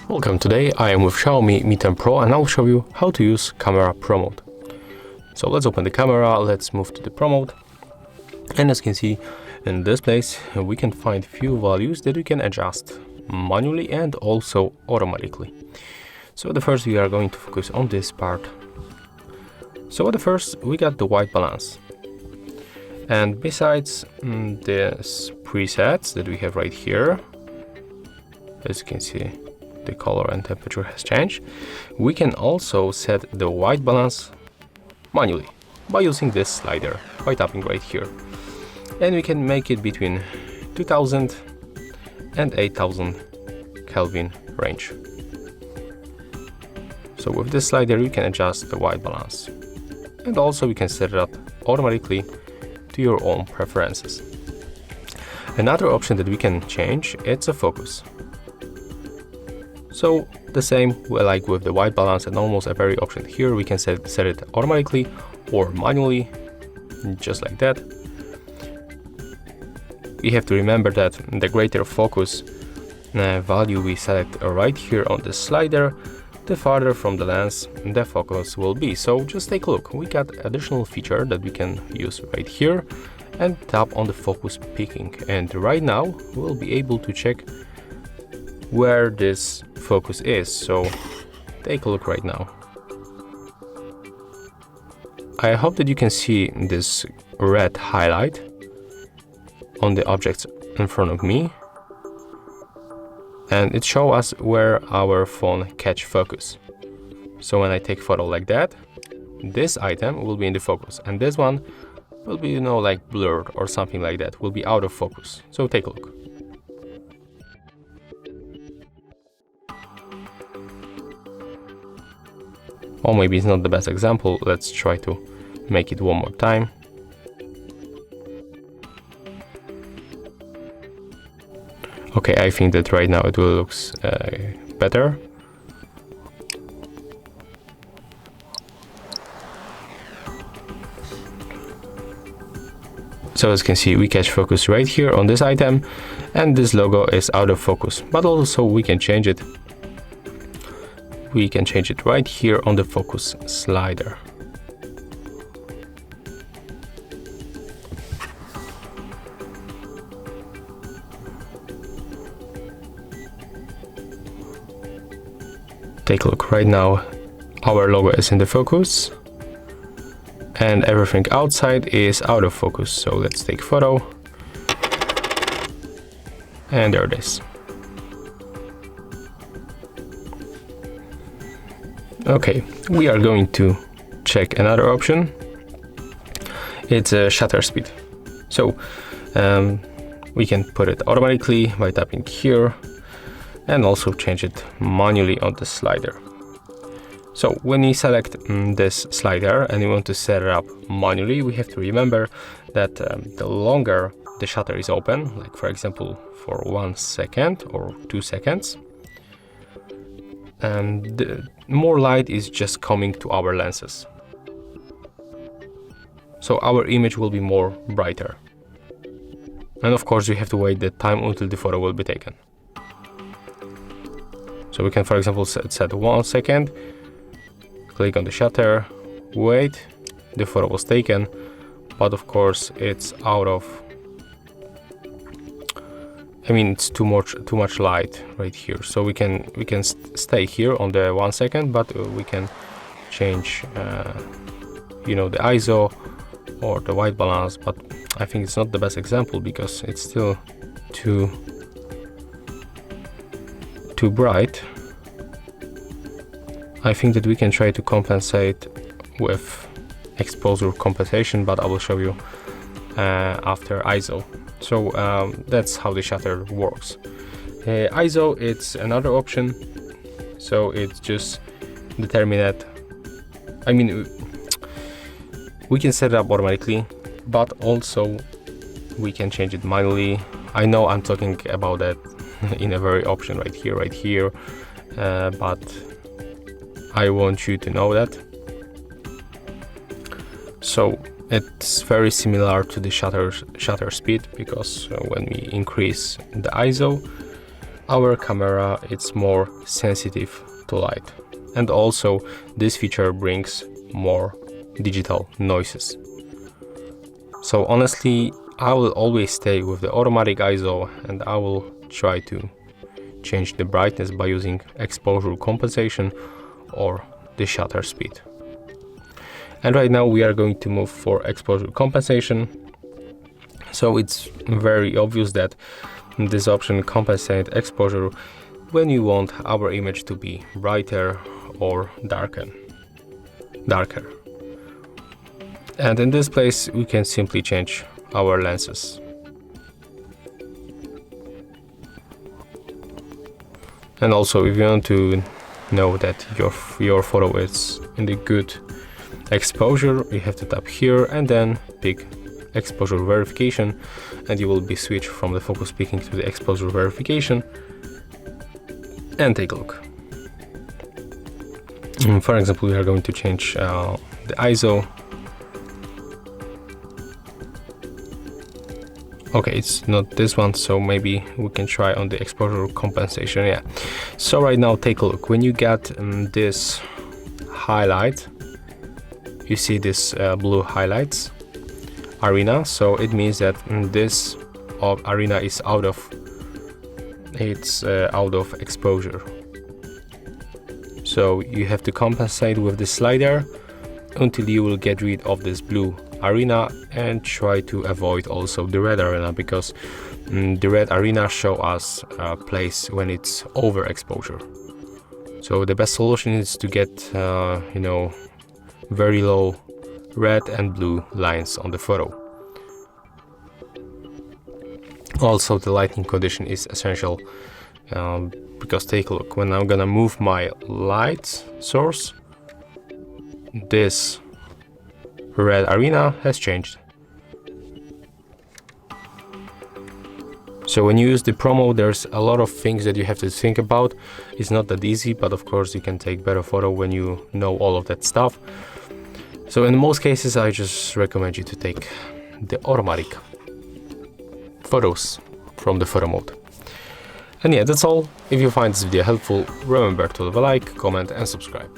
Welcome, today I am with XIAOMI Mi 10 Pro and I'll show you how to use Camera Pro Mode. So let's open the camera, let's move to the Pro Mode. And as you can see in this place, we can find few values that we can adjust manually and also automatically. So the first we are going to focus on this part. So at the first we got the white balance. And besides these presets that we have right here, as you can see, the color and temperature has changed. We can also set the white balance manually by using this slider, by tapping right here. And we can make it between 2000 and 8000 Kelvin range. So with this slider you can adjust the white balance. And also we can set it up automatically to your own preferences. Another option that we can change, it's a focus. So the same like with the white balance and almost every option here, we can set it automatically or manually, just like that. We have to remember that the greater focus value we select right here on the slider, the farther from the lens the focus will be. So just take a look, we got additional feature that we can use right here and tap on the focus peaking. And right now we'll be able to check where this focus is, so take a look right now. I hope that you can see this red highlight on the objects in front of me, and it shows us where our phone catch focus. So when I take photo like that, this item will be in the focus and this one will be, you know, like blurred or something like that, will be out of focus. So take a look. Or maybe it's not the best example, let's try to make it one more time. Okay, I think that right now it will look better. So as you can see, we catch focus right here on this item and this logo is out of focus, but also we can change it. We can change it right here on the focus slider. Take a look, right now our logo is in the focus and everything outside is out of focus. So let's take photo and there it is. Okay, we are going to check another option. It's a shutter speed. So we can put it automatically by tapping here and also change it manually on the slider. So when you select this slider and you want to set it up manually, we have to remember that the longer the shutter is open, like for example for 1 second or 2 seconds, and the more light is just coming to our lenses. So our image will be more brighter. And of course we have to wait the time until the photo will be taken. So we can, for example, set 1 second, click on the shutter, wait, the photo was taken, but of course it's out of, I mean, it's too much light right here. So we can stay here on the 1 second, but we can change, you know, the ISO or the white balance. But I think it's not the best example because it's still too bright. I think that we can try to compensate with exposure compensation, but I will show you after ISO. So that's how the shutter works. ISO, it's another option. So it's just determine that, I mean, we can set it up automatically, but also we can change it manually. I know I'm talking about that in a very option right here, but I want you to know that. So It's very similar to the shutter speed, because when we increase the ISO, our camera is more sensitive to light. And also this feature brings more digital noises. So honestly, I will always stay with the automatic ISO, and I will try to change the brightness by using exposure compensation or the shutter speed. And right now we are going to move for exposure compensation. So it's very obvious that this option compensates exposure when you want our image to be brighter or darker. And in this place we can simply change our lenses. And also, if you want to know that your photo is in the good exposure, you have to tap here and then pick exposure verification, and you will be switched from the focus picking to the exposure verification, and take a look. For example, we are going to change the ISO. Okay, it's not this one, so maybe we can try on the exposure compensation. Yeah, so right now take a look. When you get this highlight, you see this blue highlights arena, so it means that this arena is out of exposure. So you have to compensate with the slider until you will get rid of this blue arena, and try to avoid also the red arena, because the red arena show us a place when it's overexposure. So the best solution is to get very low red and blue lines on the photo. Also, the lighting condition is essential, because take a look, when I'm gonna move my light source, this red arena has changed. So when you use the Pro Mode, there's a lot of things that you have to think about. It's not that easy, but of course you can take better photo when you know all of that stuff. So in most cases, I just recommend you to take the automatic photos from the photo mode. And yeah, that's all. If you find this video helpful, remember to leave a like, comment and subscribe.